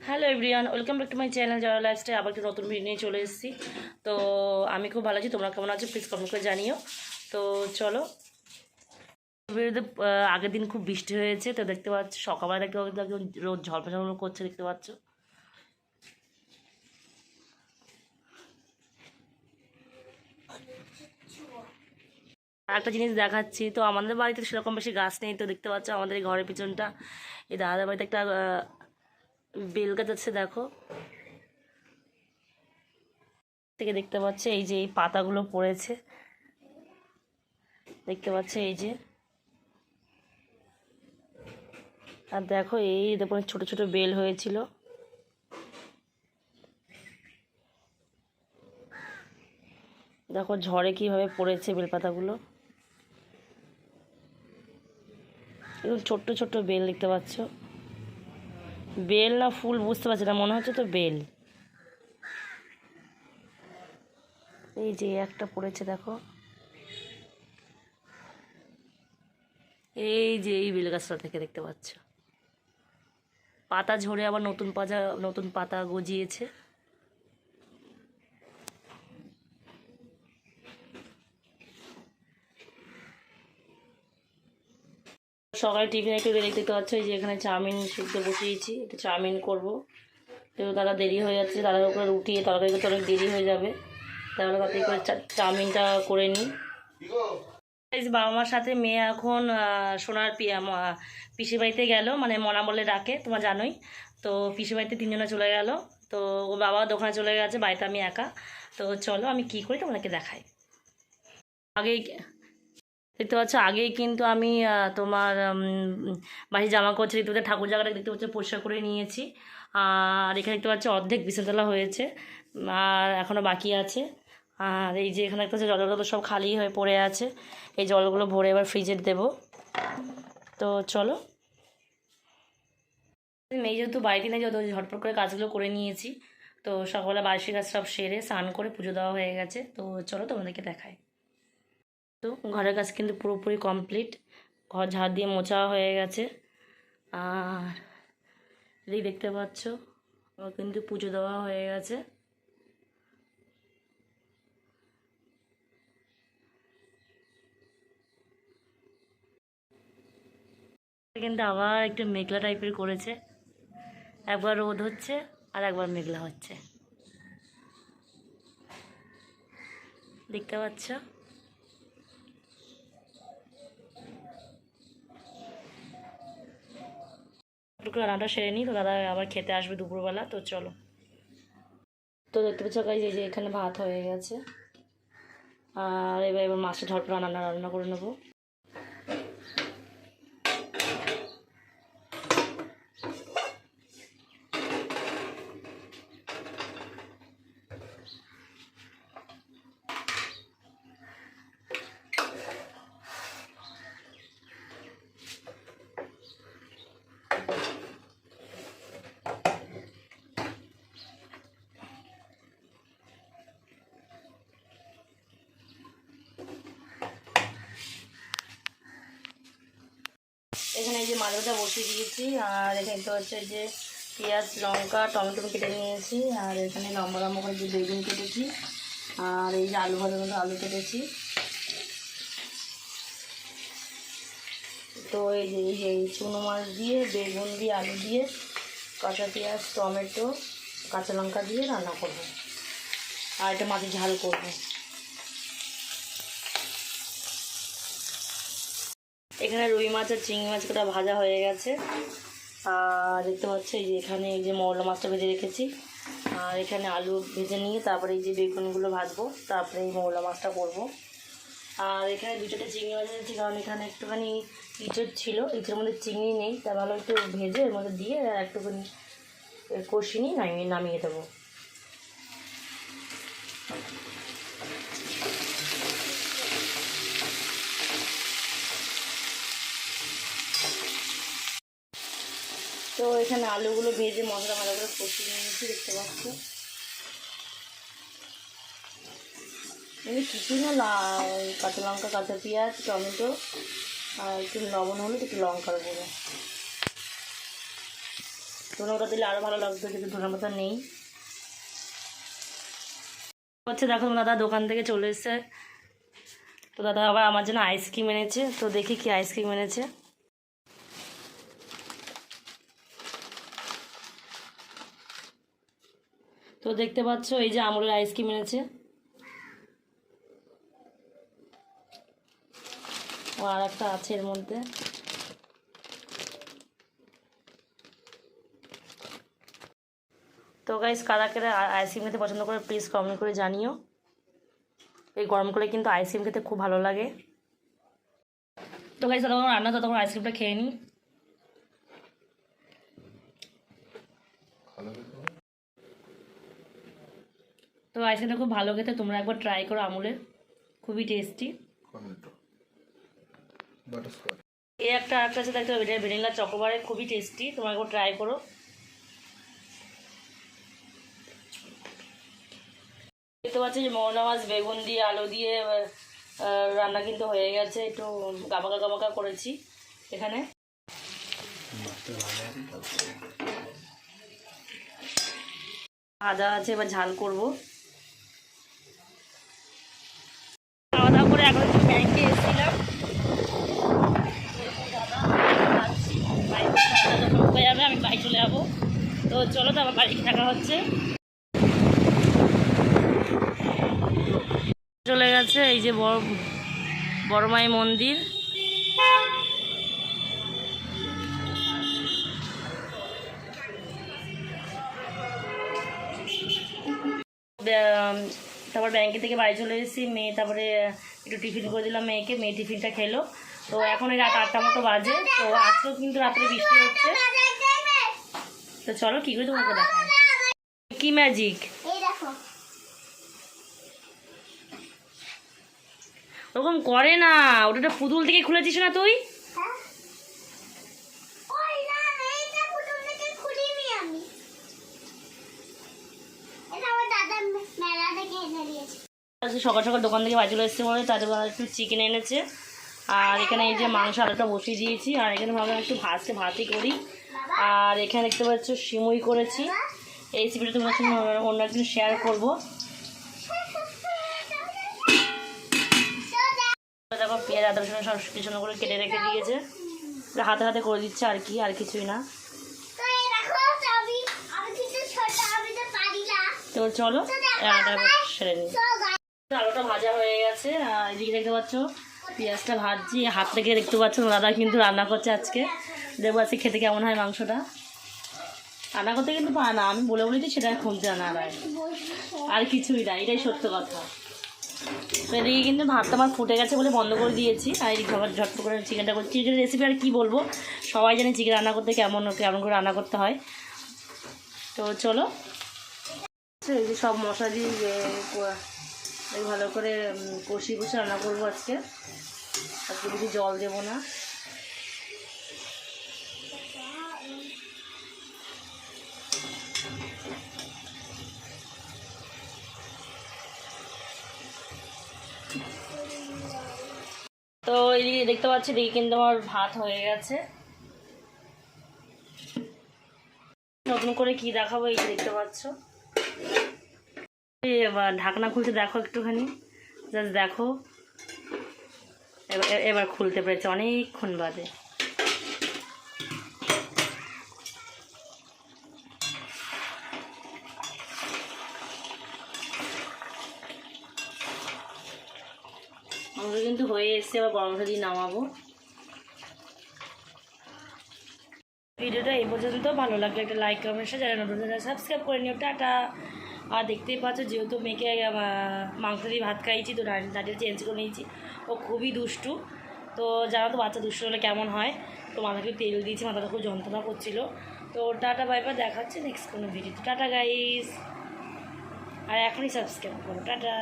Hello everyone, welcome back to my channel যারা lifestyle. আবার একটা নতুন ভিডিও নিয়ে চলে এসেছি। তো আমি খুব ভালো আছি, তোমরা কেমন আছো প্লিজ কমেন্ট করে জানিও। তো চলো, ভিডিওতে আগের দিন খুব বৃষ্টি হয়েছে, তো দেখতে পাচ্ছ সকালবেলা দেখতে পাচ্ছ একদম রোদ ঝলমল করছে, দেখতে পাচ্ছ। আর একটা জিনিস দেখাচ্ছি, তো আমাদের বাড়িতে সেরকম বেশি গাছ নেই, তো দেখতে পাচ্ছ আমাদের এই ঘরের পিছনটা, এই দাদাদের বাড়িতে একটা বেল গাছ আছে, দেখো থেকে দেখতে পাচ্ছে এই যে এই পাতাগুলো পড়েছে, দেখতে পাচ্ছে এই যে। আর দেখো এই দেখো ছোট ছোট বেল হয়েছিল, দেখো ঝড়ে কিভাবে পড়েছে বেলপাতাগুলো, এরকম ছোট্ট ছোট্ট বেল দেখতে পাচ্ছ। বেল না ফুল বুঝতে পারছি না, মনে হচ্ছে তো বেল। এই যে একটা পড়েছে দেখো, এই যে এই বেল গাছটা থেকে দেখতে পাচ্ছ পাতা ঝরে আবার নতুন পাতা গজিয়েছে। সকালে টিফিন একটু দেখতে পাচ্ছ, এই যে এখানে চাউমিন সিদ্ধ বসিয়েছি, একটু চাউমিন করবো। তো দাদা দেরি হয়ে যাচ্ছে, দাদার উপরে রুটি তরকারি করতে অনেক দেরি হয়ে যাবে, তাহলে তাড়াতাড়ি করে চাউমিনটা করে নিই। বাবা মার সাথে মেয়ে এখন সোনার পিসির বাড়িতে গেল, মানে মনা বলে ডাকে, তোমরা জানোই। তো পিসির বাড়িতে তিনজনে চলে গেল, তো ও বাবা দোকানে চলে গেছে, বাড়িতে আমি একা। তো চলো আমি কি করি তোমাদেরকে দেখাই। আগেই দেখতে পাচ্ছ, আগেই কিন্তু আমি তোমার বাড়ির জামা কাপড় ছেড়ে ঠাকুর জায়গাটা দেখতে পাচ্ছ পরিষ্কার করে নিয়েছি। আর এখানে দেখতে পাচ্ছ অর্ধেক বিছানাতলা হয়েছে, আর এখনও বাকি আছে। আর এই যে এখানে একটা জলগুলো সব খালি হয়ে পড়ে আছে, এই জলগুলো ভরে এবার ফ্রিজে দেবো। তো চলো, মেয়ে যেহেতু বাড়িতে নেই, যত ঝটপট করে কাজগুলো করে নিয়েছি। তো সকালবেলা বাসি কাজ সব সেরে স্নান করে পুজো দেওয়া হয়ে গেছে। তো চলো তোমাদেরকে দেখাই। তো ঘরের কাজ কিন্তু পুরোপুরি কমপ্লিট, ঘর ঝাড় দিয়ে মোছা হয়ে গেছে। আর এই দেখতে পাচ্ছ আমার কিন্তু পুজো দেওয়া হয়ে গেছে। কিন্তু আবার একটু মেঘলা টাইপের করেছে, একবার রোদ হচ্ছে আর একবার মেঘলা হচ্ছে, দেখতে পাচ্ছ। একটু রান্নাটা সেরে নিই, তো দাদা আবার খেতে আসবে দুপুরবেলা। তো চলো, তো দেখতে পাচ্ছ গাইজ এই যে এখানে ভাত হয়ে গেছে, আর এবার মাছটা ঝটপট রান্না করে নেবো। এখানে এই যে মাছটা বসিয়ে দিয়েছি, আর এখানে তো হচ্ছে যে পেঁয়াজ লঙ্কা টমেটো কেটে নিয়েছি, আর এখানে লম্বা লম্বা করে যে বেগুন কেটেছি, আর এই যে আলু ভাজার মতো আলু কেটেছি। তো এই যে এই চুনো মাছ দিয়ে বেগুন দিয়ে আলু দিয়ে কাঁচা পেঁয়াজ টমেটো কাঁচা লঙ্কা দিয়ে রান্না করবো, আর এটা মাছের ঝাল করবো। এখানে রুই মাছ আর চিংড়ি মাছ কটা ভাজা হয়ে গেছে, আর দেখতে পাচ্ছি এই যে এখানে এই যে মৌলা মাছটা ভেজে রেখেছি, আর এখানে আলু ভেজে নিয়ে তারপরে এই যে বেগুনগুলো ভাজবো, তারপরে এই মৌলা মাছটা করবো। আর এখানে দু চারটে চিংড়ি মাছ এনেছি, কারণ এখানে একটুখানি ইঁচড় ছিল, ইঁচড়ের মধ্যে চিংড়ি নেই, তার ভালো একটু ভেজে এর মধ্যে দিয়ে একটুখানি কষিয়ে নিয়ে নামিয়ে দেবো। তো এখানে আলুগুলো ভেজে মশলা ভালো করে কষিয়ে নিয়েছি, দেখতে পাচ্ছ। কিছুই না, কাঁচা লঙ্কা কাঁচা পেঁয়াজ টমেটো আর একটু লবণ হলুদ একটু লঙ্কার গুঁড়ো, ধনে পাতা দিলে আরও ভালো লাগতো, কিন্তু ধনে পাতা নেই। হচ্ছে দেখো দাদা দোকান থেকে চলে এসছে, তো দাদা আবার আমার জন্য আইসক্রিম এনেছে, তো দেখি কি আইসক্রিম এনেছে। তো দেখতে পাচ্ছ এই যে আমুলের আইসক্রিম এনেছে, ও আর একটা আছে এর মধ্যে। তো গাইস কারা কারা আইসক্রিম খেতে পছন্দ করে প্লিজ কমেন্ট করে জানিও। এই গরমকালে কিন্তু আইসক্রিম খেতে খুব ভালো লাগে। তো গাইস তখন রান্না তো তখন আইসক্রিমটা খেয়ে নিই। তো আইসক্রিমটা খুব ভালো খেতে, তোমরা একবার ট্রাই করো আমুলের, খুবই টেস্টি। এই একটা আছে দেখতে পাবে, এটা ভ্যানিলা চকোবারে, খুবই টেস্টি, তোমরা একবার ট্রাই করো। দেখতে পাচ্ছি যে মৌনা মাছ বেগুন দিয়ে আলু দিয়ে রান্না কিন্তু হয়ে গেছে, একটু গামাকা গামাকা করেছি এখানে। আদা আছে, এবার ঝাল করবো। খাওয়া দাওয়া করে এখন একটু ব্যাংকে এসেছিলাম, আমি বাড়ি চলে যাবো। তো চলো তো আমার বাড়ি থাকা হচ্ছে, চলে গেছে এই যে বড় মাই মন্দির। তারপর ব্যাংকে থেকে বাড়ি চলে এসেছি, মেয়ে তারপরে একটু টিফিন করে দিলাম মেয়েকে, মেয়ে টিফিনটা খেলো। তো এখন এই রাত 8টা মতো বাজে, তো আজকেও কিন্তু রাত্রে বৃষ্টি হচ্ছে। তো চলো কী করে তোমাকে দেখায় কি ম্যাজিক। ওরকম করে না, ওটা পুতুল থেকে খুলেছিস না তুই? সকাল সকাল দোকান থেকে বাড়ি চলে এসেছে বলে তাদের একটু চিকেন এনেছে, আর এখানে এই যে মাংস আলুটা বসিয়ে দিয়েছি, আর এখানে ভাবলাম একটু ভাতই করি। আর এখানে দেখতে পাচ্ছ সিমুই করেছি, এই রেসিপিটা তোমার সঙ্গে অন্য একদিন শেয়ার করবো। দেখো পেঁয়াজ আদা রসুন সব কিছু করে কেটে রেখে দিয়েছে, হাতে হাতে করে দিচ্ছে আর কি, আর কিছুই না। তো চলো সেরে নিই। আলুটা ভাজা হয়ে গেছে, আর এদিকে দেখতে পাচ্ছ পেঁয়াজটা ভাজছি, হাত থেকে দেখতে পাচ্ছ দাদা কিন্তু রান্না করছে আজকে। দেখবো আজকে খেতে কেমন হয় মাংসটা। রান্না করতে কিন্তু পারে না, আমি বলে বলেছি সেটা খুঁজতে রান্না হয়, আর কিছুই না, এটাই সত্য কথা। তো এদিকে কিন্তু ভাতটা আমার ফুটে গেছে বলে বন্ধ করে দিয়েছি, আর এদিকে আবার ঝটপট করে চিকেনটা করছি। চিকেনের রেসিপি আর কী বলবো, সবাই জানে চিকেন রান্না করতে কেমন করে রান্না করতে হয়। তো চলো এই যে সব মশলা দিয়ে ভালো করে কষি রান্না করবো আজকে বেশি জল দেবো না। তো এদিকে দেখতে পাচ্ছি এদিকে কিন্তু আমার ভাত হয়ে গেছে। নতুন করে কি দেখাবো, এই দেখতে পাচ্ছ এবার ঢাকনা খুলতে দেখো একটুখানি, জাস্ট দেখো, এবার খুলতে পেরেছে অনেকক্ষণ বাদে। আমাদের কিন্তু হয়ে এসছে, এবার গরম মশলা দিয়ে নামাবো। ভিডিওটা এই পর্যন্ত, ভালো লাগলে একটা লাইক কমেন্ট যারা নতুন যারা সাবস্ক্রাইব করে নিও। টাটা। আর দেখতেই পাচ্ছ যেহেতু মেয়েকে মাংস দিয়ে ভাত খাইয়েছি, তো ডাটিটা চেঞ্জ করে নিয়েছি, ও খুবই দুষ্টু। তো জানো তো বাচ্চা দুষ্টু হলে কেমন হয়, তো মাথাকে তেল দিয়েছি, মাথাটা খুব যন্ত্রণা করছিল। তো টাটা বাই বাই, দেখাচ্ছে নেক্সট কোনো ভিডিওতে। টাটা গাইস, আর এখনই সাবস্ক্রাইব করো। টাটা।